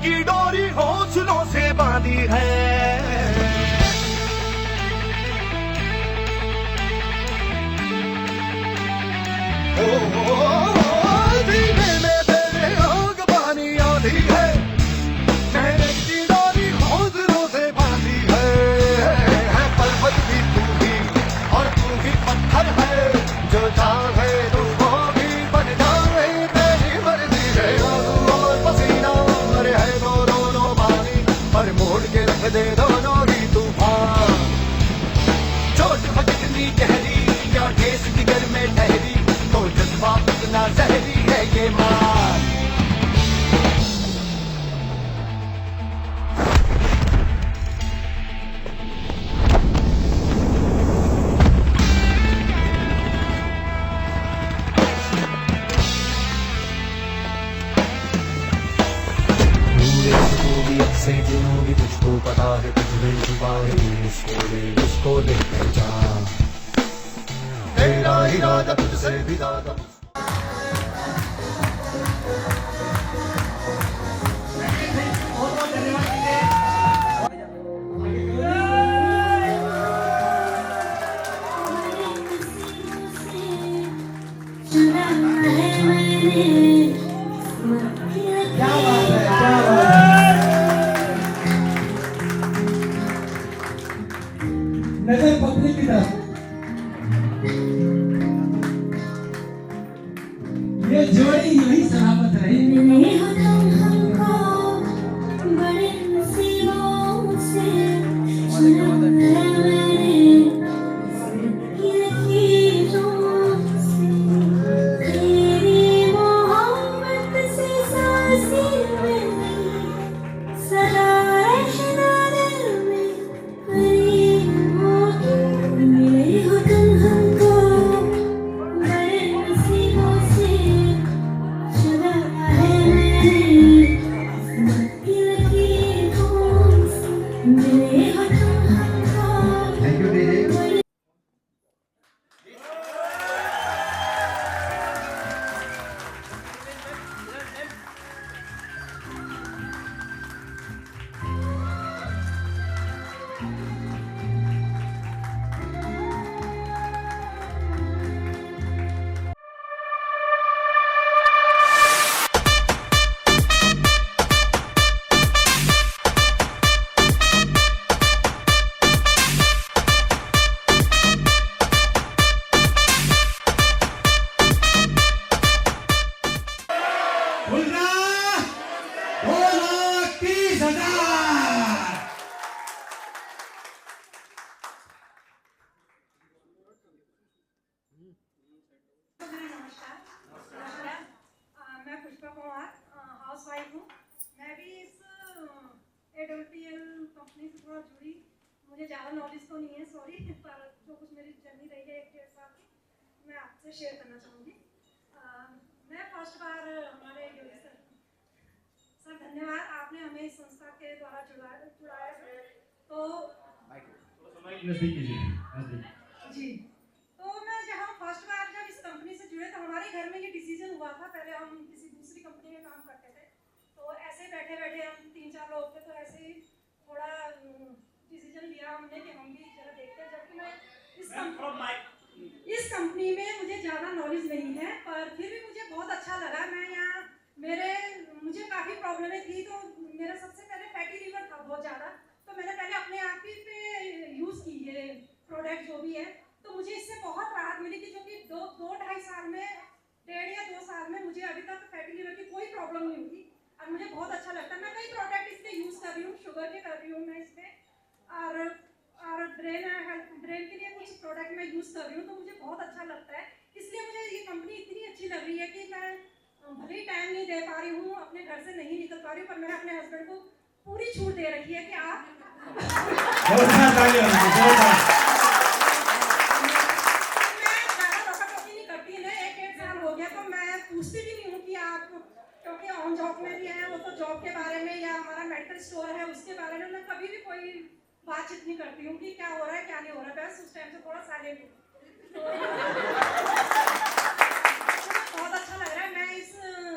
की डोरी हौसलों से बांधी है। धीमे में तेरे आग पानी आधी है, मैंने की डोरी हौसलों से बांधी है। पर्वत भी तू ही और तू ही पत्थर है, जो चाहे तुझको भी बन जाए तेरी मर्जी है। आंसू और पसीना और है वो दोनों पानी, पर मोड़ के रख दे दोनों ही तूफान। चोट कितनी गहरी या ठेस जिगर में ठहरी, तो जज्बा इतना जहरी है ये मार। से जनूबी तुझको पता है, कुछ दिल छुपा है उसको लेकर जा। तेरा इरादा तुझसे भी ज्यादा। नजर पब्लिक की तरफ, ये जोड़ी यही सलामत रही। कंपनी से थोड़ा जुड़ी, मुझे ज़्यादा नॉलेज तो नहीं है, सॉरी, पर जो कुछ मेरी जर्नी रही है 1-1.5 साल की, मैं आपसे शेयर करना चाहूँगी। मैं फर्स्ट बार हमारे योगी सर धन्यवाद, आपने हमें इस संस्था के द्वारा जुड़ाया। तो जी, तो मैं जहाँ फर्स्ट बार जब इस कंपनी से जुड़े तो हमारे घर में ये डिसीजन हुआ था। पहले हम किसी दूसरी कंपनी में काम करते थे, तो ऐसे बैठे बैठे हम 3-4 लोग थे, तो ऐसे ही थोड़ा डिसीजन लिया हमने कि हम भी जरा देखते हैं। जबकि मैं इस कंपनी में मुझे ज़्यादा नॉलेज नहीं है, पर फिर भी मुझे बहुत अच्छा लगा। मैं यहाँ मुझे काफ़ी प्रॉब्लमें थी, तो मेरा सबसे पहले फैटी लीवर था बहुत ज़्यादा, तो मैंने पहले अपने आप ही पे यूज़ की ये प्रोडक्ट जो भी है, तो मुझे इससे बहुत राहत मिली कि जो कि 2-2.5 साल में, 1.5 या 2 साल में मुझे अभी तक फैटी लीवर की कोई प्रॉब्लम नहीं हुई और मुझे बहुत अच्छा लगता है। मैं कई प्रोडक्ट इसमें यूज़ कर रही हूँ, शुगर के कर रही हूँ मैं इसमें, और ब्रेन के लिए कुछ प्रोडक्ट मैं यूज़ कर रही हूँ, तो मुझे बहुत अच्छा लगता है। इसलिए मुझे ये कंपनी इतनी अच्छी लग रही है कि मैं भले ही टाइम नहीं दे पा रही हूँ, अपने घर से नहीं निकल पा रही हूँ, पर मैंने अपने हस्बैंड को पूरी छूट दे रखी है कि आप पूछती भी नहीं हूँ कि आप, क्योंकि ऑन जॉब में भी है वो, तो जॉब के बारे में या हमारा मेडिकल स्टोर है उसके बारे में मैं कभी भी कोई बातचीत नहीं करती हूँ कि क्या हो रहा है क्या नहीं हो रहा है। बस उस टाइम से थोड़ा साइलेंट हूँ। बहुत अच्छा लग रहा है। मैं इस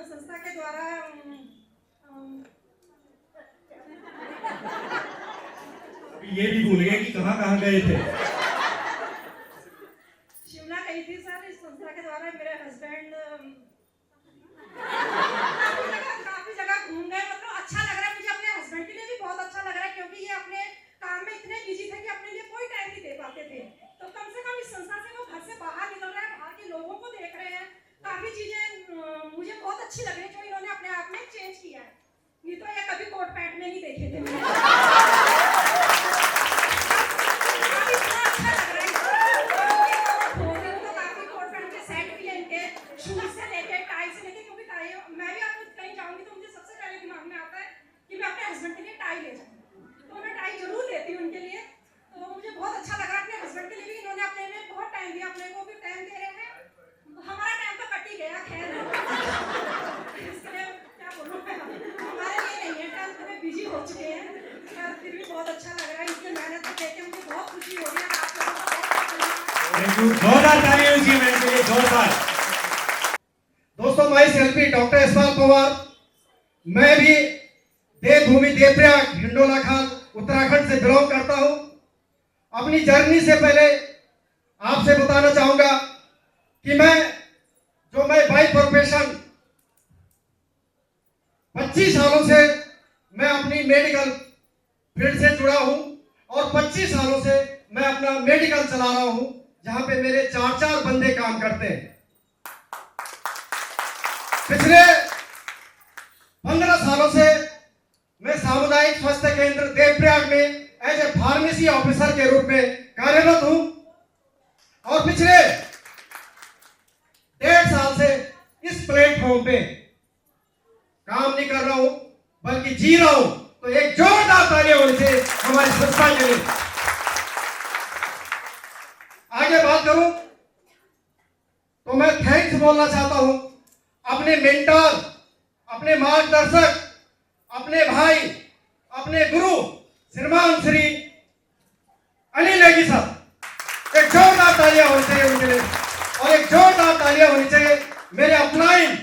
संस्था के द्वारा ये भी भूल गए कि कहाँ कहाँ गए थे। शिमला गई थी सर, इस संस्था के द्वारा मेरे हस्बैंड काफी जगह घूम गए। मतलब अच्छा लग रहा है मुझे, अपने हस्बैंड के लिए भी बहुत अच्छा लग रहा है, क्योंकि ये अपने काम में इतने बिजी थे कि अपने लिए कोई टाइम नहीं दे पाते थे। तो कम से कम इस संस्था से वो घर से बाहर निकल रहे हैं, बाहर के लोगों को देख रहे हैं। काफी चीजें मुझे बहुत अच्छी लग रही है जो इन्होंने अपने आप में चेंज किया है। नहीं तो ये कभी कोट पैंट में नहीं देखे थे मैंने। काफी इतना अच्छा लग रहा है। तो काफी कोट पैंट के सेट भी है इनके, शूज से लेके टाई से लेके, क्योंकि टाई मैं भी आपको कहीं जाऊंगी तो मुझे सबसे पहले दिमाग में आता है कि मैं अपने हस्बैंड के लिए टाई ले जाऊँ, तो मैं टाई जरूर लेती हूँ उनके लिए। तो मुझे बहुत अच्छा लगा, अपने हस्बैंड के लिए भी इन्होंने अपने में बहुत टाइम दिया, अपने को भी टाइम दे रहे हैं। हमारा टाइम तो कट ही गया, खैर इसके लिए क्या बोलूं मैं, हमारे लिए नहीं है टाइम, थोड़े बिजी हो चुके हैं। फिर भी बहुत अच्छा लग रहा है, इनकी मेहनत को देख के मुझे बहुत खुशी हो रही है। आप लोगों को थैंक यू, जोरदार तालियां उसी मैन के लिए, जोरदार। दोस्तों, माई सेल्फी डॉक्टर यशपाल पवार। मैं भी देवभूमि देवप्रयाग हिंडोला खाल उत्तराखंड से बिलोंग करता हूं। अपनी जर्नी से पहले आपसे बताना चाहूंगा कि मैं बाई प्रोफेशन 25 सालों से मैं अपनी मेडिकल फील्ड से जुड़ा हूं और 25 सालों से मैं अपना मेडिकल चला रहा हूं, जहां पे मेरे 4 बंदे काम करते हैं। पिछले 15 सालों से मैं सामुदायिक स्वास्थ्य केंद्र देवप्रयाग में एज ए फार्मेसी ऑफिसर के रूप में कार्यरत हूं और पिछले 1.5 साल से इस प्लेटफॉर्म पे काम नहीं कर रहा हूं बल्कि जी रहा हूं। तो एक जोरदार तालियां होनी चाहिए हमारी संस्था के लिए। आगे बात करूं तो मैं थैंक्स बोलना चाहता हूं अपने मेंटर, अपने मार्गदर्शक, अपने भाई, अपने गुरु श्रीमान श्री अनिल नेगी साहब। एक जोरदार तालियां होनी चाहिए उनके लिए और एक जोरदार तालियां होनी चाहिए मेरे अपलाइन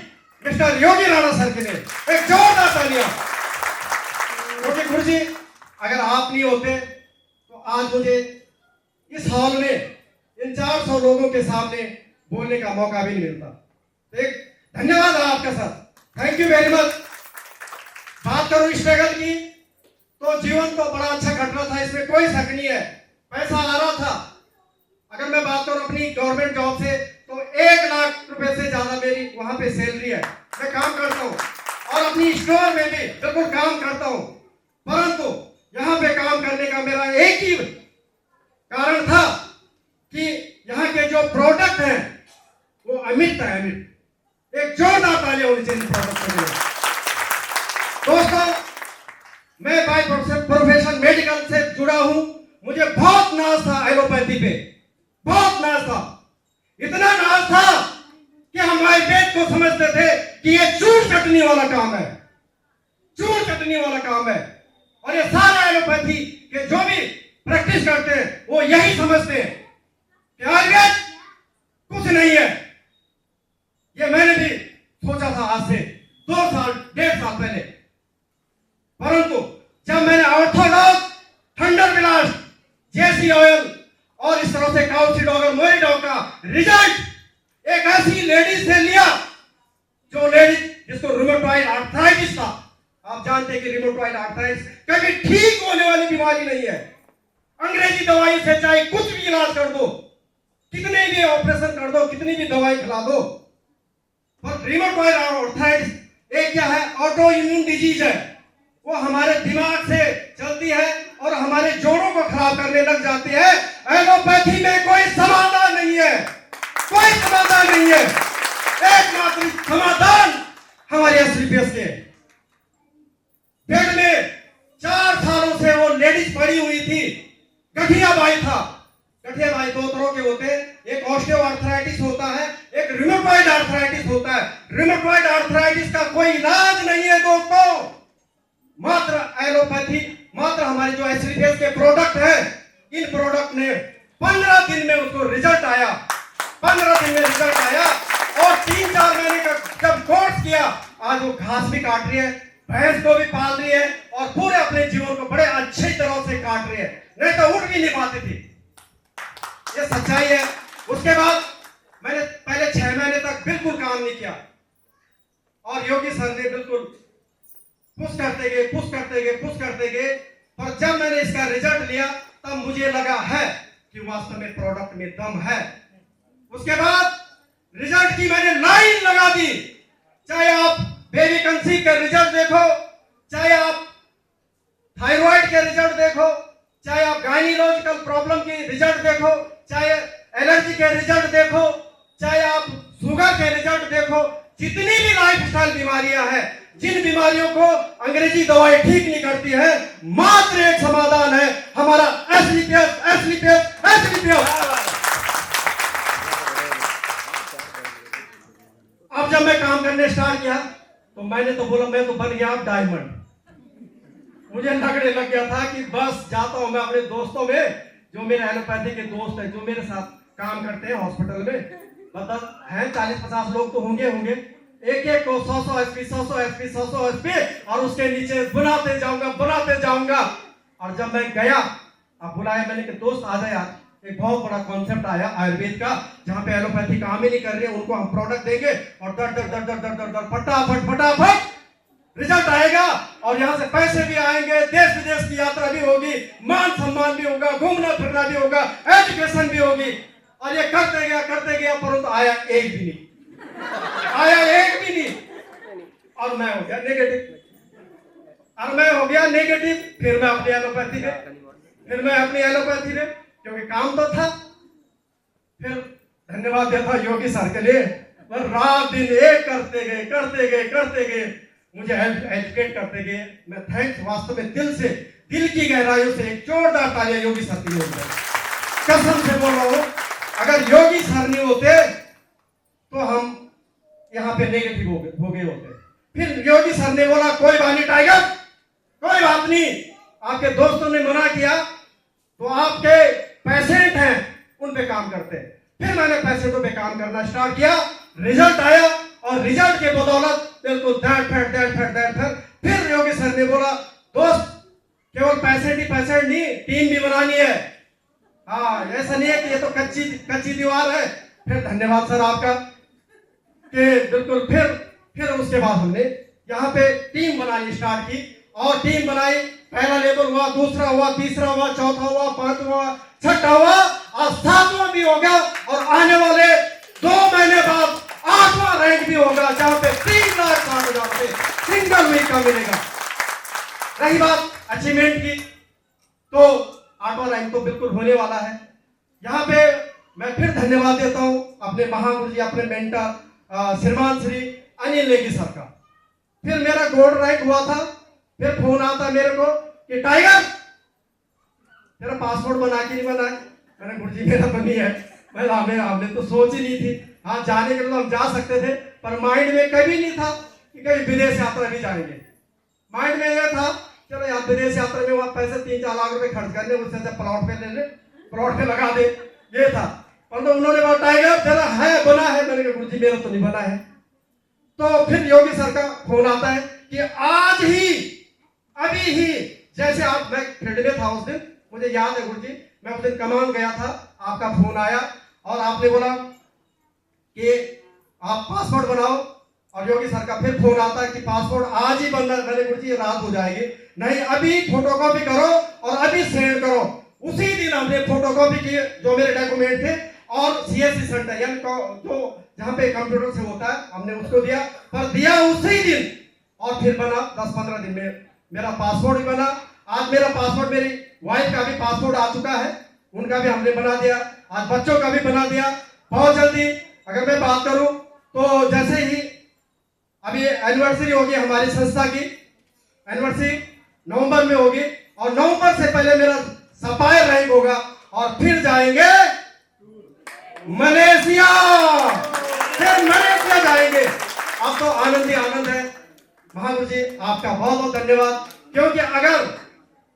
मिस्टर योगी राणा सर के लिए। एक जोरदार तालियां, क्योंकि गुरु जी अगर आप नहीं होते तो आज मुझे इस हॉल में इन 400 लोगों के सामने बोलने का मौका भी नहीं मिलता। तो एक धन्यवाद आपका sir, thank you very much. बात करूं स्ट्रगल की तो जीवन तो बड़ा अच्छा कट रहा था, इसमें कोई शक नहीं है। पैसा आ रहा था। अगर मैं बात करूं अपनी गवर्नमेंट जॉब से तो 1 लाख रुपए से ज्यादा मेरी वहां पे सैलरी है। मैं काम करता हूं और अपनी स्टोर में भी बिल्कुल काम करता हूं, परंतु यहां पे काम करने का मेरा एक ही कारण था कि यहाँ के जो प्रोडक्ट हैं वो अमिट है, अमिट। एक जोरदार तालियां होनी चाहिए प्रोडक्ट के लिए। दोस्तों, मैं बाय प्रोफेशन मेडिकल से जुड़ा हूं। मुझे बहुत नाज था एलोपैथी पे, बहुत नाज था। इतना नाज था कि हम आयुर्वेद को समझते थे कि ये चूर चटनी वाला काम है, चूर चटनी वाला काम है। और ये सारा एलोपैथी के जो भी प्रैक्टिस करते हैं वो यही समझते हैं कि आयुर्वेद कुछ नहीं है। ये मैंने भी सोचा था आज से 2 साल 1.5 साल पहले, परंतु जब मैंने ऑर्थोडॉक्स, थंडर ब्लास्ट, जेसी ऑयल और इस तरह से काउसिडॉग और मोरिडॉग का रिजल्ट एक ऐसी लेडीज से लिया जो लेडीज जिसको रूमेटॉइड आर्थराइटिस था। आप जानते हैं कि रूमेटॉइड आर्थराइटिस कभी ठीक होने वाली बीमारी नहीं है। अंग्रेजी दवाई से चाहे कुछ भी इलाज कर दो, कितने भी ऑपरेशन कर दो, कितनी भी दवाई खिला दो, पर रूमेटॉइड आर्थराइटिस एक क्या है, ऑटो इम्यून डिजीज है। वो हमारे दिमाग से चलती है और हमारे जोड़ों को खराब करने लग जाती है। एलोपैथी में कोई समाधान नहीं है, कोई समाधान नहीं है। एकमात्र समाधान हमारे एसलीपीएस के पेट में 4 सालों से वो लेडीज पड़ी हुई थी। गठिया बाई था। गठिया बाई 2 तरह के होते हैं, एक ऑस्टियोआर्थराइटिस होता है, एक रूमेटॉइड आर्थराइटिस होता है। रूमेटॉइड आर्थराइटिस का कोई इलाज नहीं है दोस्तों, मात्र एलोपैथी, मात्र हमारे जो एसलीपीएस के प्रोडक्ट है, इन प्रोडक्ट ने 15 दिन में उसको रिजल्ट आया, 15 दिन में रिजल्ट आया। और 3-4 महीने का जब कोर्स किया, आज वो घास भी काट रही है, भैंस को भी पाल रही है और पूरे अपने जीवन को बड़े अच्छी तरह से काट रही है, नहीं तो उठ भी नहीं पाती थी। ये सच्चाई है। उसके बाद मैंने पहले 6 महीने तक बिल्कुल काम नहीं किया और योगी सर ने बिल्कुल पुश करते गए। पर जब मैंने इसका रिजल्ट लिया तब मुझे लगा है कि वास्तव में प्रोडक्ट में दम है। उसके बाद रिजल्ट की मैंने लाइन लगा दी। चाहे आप बेबी कंसीव के रिजल्ट देखो, चाहे आप थायराइड के रिजल्ट देखो, चाहे आप गायनिकोलॉजिकल प्रॉब्लम की रिजल्ट देखो, चाहे एलर्जी के रिजल्ट देखो, चाहे आप शुगर के रिजल्ट देखो, जितनी भी लाइफस्टाइल बीमारियां हैं, जिन बीमारियों को अंग्रेजी दवाई ठीक नहीं करती है, मात्र एक समाधान है हमारा एसलीपीएस। अब जब मैं काम करने स्टार्ट किया तो मैंने तो बोला मैं तो बन गया अब डायमंड। मुझे लगने लग गया था कि बस जाता हूं मैं अपने दोस्तों में, जो मेरे एलोपैथी के दोस्त हैं, जो मेरे साथ काम करते हैं हॉस्पिटल में, मतलब हैं 40-50 लोग तो होंगे, एक को 100 एसपी और उसके नीचे बनाते जाऊंगा। और जब मैं गया, अब बुलाया मैंने कि दोस्त आ जाए यार, एक बहुत बड़ा कॉन्सेप्ट आया आयुर्वेद का, जहां पे एलोपैथी काम ही नहीं कर रही है, उनको हम प्रोडक्ट देंगे और दर फटाफट रिजल्ट आएगा और यहाँ से पैसे भी आएंगे, देश विदेश की यात्रा भी होगी, मान सम्मान भी होगा, घूमना फिरना भी होगा, एजुकेशन भी होगी। और ये करते गया परंतु आया एक भी नहीं और मैं हो गया नेगेटिव। फिर मैं अपनी एलोपैथी में क्योंकि काम तो था। फिर धन्यवाद देता योगी सर के लिए, रात दिन एक करते गए, मुझे एजुकेट करते गए। मैं थैंक्स वास्तव में दिल की गहराइयों से एक जोरदार तालियां योगी सर के लिए। कसम से बोल रहा हूं, अगर योगी सर नहीं होते तो हम यहाँ पे नेगेटिव हो गए होते। फिर योगी सर ने बोला कोई बात नहीं टाइगर, कोई बात नहीं, आपके दोस्तों ने मना किया तो आपके पेशेंट हैं उन पे काम करते हैं। फिर मैंने पेशेंटों पे काम करना स्टार्ट किया, रिजल्ट आया और रिजल्ट के बदौलत बिल्कुल फिर योगी सर ने बोला दोस्त केवल पेशेंट नहीं, टीम भी बनानी है। हाँ, ऐसा नहीं है कि ये तो कच्ची दीवार है। फिर धन्यवाद सर आपका कि बिल्कुल फिर उसके बाद हमने यहाँ पे टीम बनानी स्टार्ट की और टीम बनाई। पहला लेवल हुआ, दूसरा हुआ, तीसरा हुआ, चौथा हुआ, पांचवा हुआ, छठा हुआ और 7वां भी होगा और आने वाले 2 महीने बाद 8वां रैंक भी होगा, जहां पे 3,60,000 से सिंगल वीक का मिलेगा। रही बात अचीवमेंट की, तो 8वां रैंक तो बिल्कुल होने वाला है। यहाँ पे मैं फिर धन्यवाद देता हूँ अपने महागुरु जी, अपने मेंटर श्रीमान श्री अनिल नेगी सर का। फिर मेरा गोल्ड रैंक हुआ था। फिर फोन आता मेरे को कि टाइगर तेरा पासपोर्ट बना के नहीं बनाया। मैंने गुरु जी मेरा तो नहीं है। हमने तो सोच ही नहीं थी। हाँ, जाने के लिए तो हम जा सकते थे, पर माइंड में कभी नहीं था कि कहीं विदेश यात्रा भी जाएंगे। माइंड में यह था चलो यार विदेश यात्रा में वहां पैसे 3-4 लाख रुपए खर्च करने, उससे अच्छा प्लॉट पे ले ले, प्लॉट पे लगा दे, ये था। परंतु उन्होंने बोला टाइगर तेरा है बना है। मैंने कहा गुरु जी मेरा तो नहीं बना है। तो फिर योगी सर का फोन आता है कि आज ही अभी ही, जैसे आप मैं फील्ड में था उस दिन, मुझे याद है गुरु जी, मैं उस दिन कमान गया था, आपका फोन आया और आपने बोला कि आप पासपोर्ट बनाओ। और योगी सर का फिर फोन आता है कि पासपोर्ट आज ही बनना। मैंने गुरु जी रात हो जाएगी, नहीं अभी फोटोकॉपी करो और अभी सेंड करो। उसी दिन हमने फोटोकॉपी की जो मेरे डॉक्यूमेंट थे और सीएससी सेंटर यानी जो जहां पे कंप्यूटर से होता है हमने उसको दिया, पर दिया उसी दिन और फिर बना 10-15 दिन में मेरा पासपोर्ट भी बना। आज मेरा पासपोर्ट, मेरी वाइफ का भी पासपोर्ट आ चुका है, उनका भी हमने बना दिया, आज बच्चों का भी बना दिया। बहुत जल्दी अगर मैं बात करूं तो जैसे ही अभी एनिवर्सरी होगी हमारी संस्था की, एनिवर्सरी नवंबर में होगी और नवंबर से पहले मेरा सफायर रैंक होगा और फिर जाएंगे मलेशिया, फिर मलेशिया जाएंगे। अब तो आनंद ही आनंद है। महागुरु जी आपका बहुत बहुत धन्यवाद, क्योंकि अगर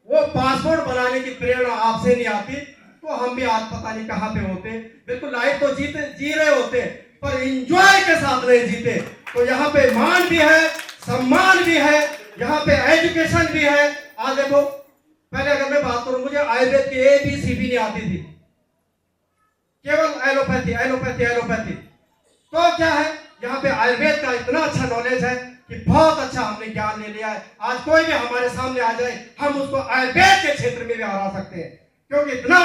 वो पासपोर्ट बनाने की प्रेरणा आपसे नहीं आती तो हम भी आज पता नहीं कहां पे होते। बिल्कुल लाइफ तो जी रहे होते पर एंजॉय के साथ नहीं जीते। तो यहाँ पे मान भी है, सम्मान भी है, यहाँ पे एजुकेशन भी है। आज देखो, पहले अगर मैं बात करूं, मुझे आयुर्वेद की ABCD नहीं आती थी, केवल एलोपैथी एलोपैथी एलोपैथी। तो क्या है, यहाँ पे आयुर्वेद का इतना अच्छा नॉलेज है कि बहुत अच्छा हमने ज्ञान ले लिया है। आज कोई भी हमारे सामने आ जाए, हम उसको आयुर्वेद के क्षेत्र में भी हरा सकते हैं, क्योंकि इतना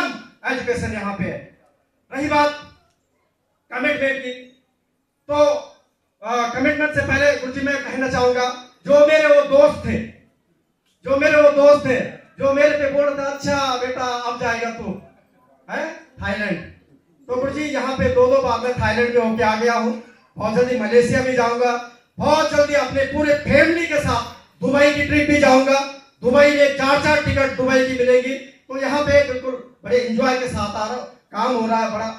एजुकेशन यहाँ पे है। रही बात कमिटमेंट की, तो कमिटमेंट से पहले गुरुजी मैं कहना चाहूंगा, जो मेरे वो दोस्त थे, जो मेरे पे बोल रहे थे, अच्छा बेटा अब जाएगा तू है थाईलैंड। तो गुरुजी यहाँ पे 2 बार मैं थाईलैंड में होके आ गया हूँ। बहुत जल्दी मलेशिया भी जाऊंगा, बहुत जल्दी अपने पूरे फैमिली के साथ दुबई की ट्रिप भी जाऊंगा। दुबई में 4 टिकट दुबई की मिलेगी। तो यहाँ पे बिल्कुल बड़े एंजॉय के साथ आ रहा काम हो रहा है, बड़ा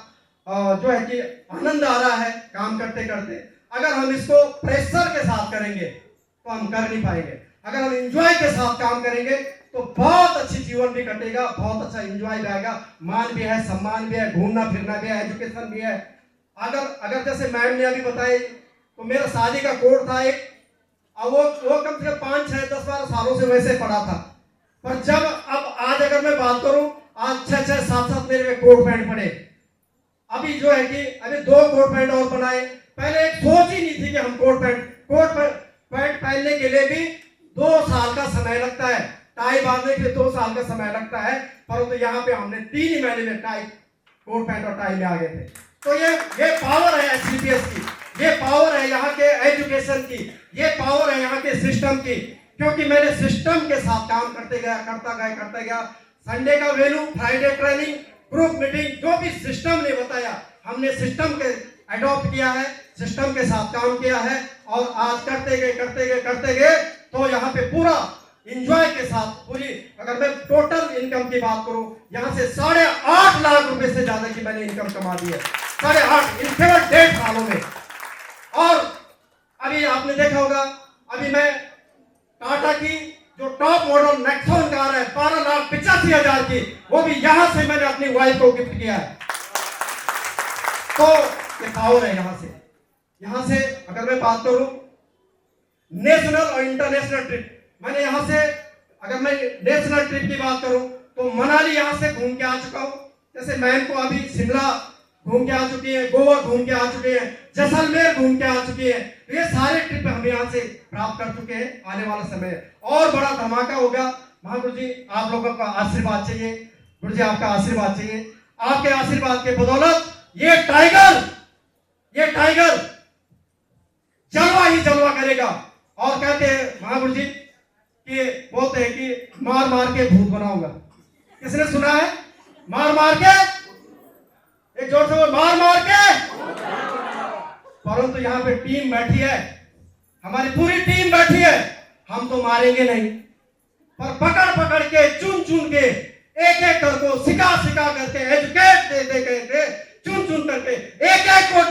जो है कि आनंद आ रहा है काम करते करते। अगर हम इसको प्रेशर के साथ करेंगे तो हम कर नहीं पाएंगे। अगर हम एंजॉय के साथ काम करेंगे तो बहुत अच्छी जीवन भी कटेगा, बहुत अच्छा एंजॉय भी आएगा, मान भी है, सम्मान भी है, घूमना फिरना भी है, एजुकेशन भी है। अगर जैसे मैम ने अभी बताई, तो मेरा शादी का कोड था एक, और वो कम से कम 5, 6, 10, 12 सालों से वैसे पड़ा था। पर जब अब आज अगर मैं बात करूं, आज 6, 6, 7, 7 मेरे कोट पैंट पड़े। अभी जो है कि अभी 2 कोट पैंट और बनाए। पहले एक सोच ही नहीं थी कि हम कोट पैंट पहनने के लिए भी 2 साल का समय लगता है, टाई बांधने के लिए 2 साल का समय लगता है, परंतु यहाँ पे हमने 3 ही महीने में टाई, कोट पैंट और टाई में आ गए थे। तो ये पावर है SCPS की, ये पावर है यहाँ के एजुकेशन की, ये पावर है यहाँ के सिस्टम की। क्योंकि मैंने सिस्टम के साथ काम करते गया। संडे का value, Friday training, group meeting, जो भी सिस्टम ने बताया, हमने सिस्टम के अडॉप्ट किया है, सिस्टम के साथ काम किया है, और आज करते गए तो यहाँ पे पूरा एंजॉय के साथ पूरी, अगर मैं टोटल इनकम की बात करूं, यहाँ से 8.5 लाख रुपए से ज्यादा की मैंने इनकम कमा दी है, 8.5 इन केवल 1.5 सालों में। और अभी आपने देखा होगा, अभी मैं टाटा की जो टॉप मॉडल नेक्सॉन कार है 12,85,000 की, वो भी यहां से मैंने अपनी वाइफ को गिफ्ट किया है। तो ये पावर है यहां से अगर मैं बात करूं नेशनल और इंटरनेशनल ट्रिप, मैंने यहां से, अगर मैं नेशनल ट्रिप की बात करूं तो मनाली यहां से घूम के आ चुका हूं। जैसे मैम को अभी शिमला घूम के आ चुकी है, गोवा घूम के आ चुके हैं, जैसलमेर घूम के आ चुके हैं। तो ये सारे ट्रिप हम यहाँ से प्राप्त कर चुके हैं। आने वाला समय और बड़ा धमाका होगा। महागुरु जी आप लोगों का आशीर्वाद चाहिए, गुरु जी आपका आशीर्वाद चाहिए। आपके आशीर्वाद के बदौलत ये टाइगर जलवा ही जलवा करेगा। और कहते हैं महागुरु जी कि बोलते हैं कि मार मार के भूत बनाऊंगा। किसने सुना है? मार मार के, एक जोर से वो मार मार के। परंतु यहाँ पे टीम बैठी है, हमारी पूरी टीम बैठी है। हम तो मारेंगे नहीं, पर पकड़ पकड़ के, चुन चुन के, एक एक करके, सिखा करके, एजुकेट दे चुन चुन करके, एक एक को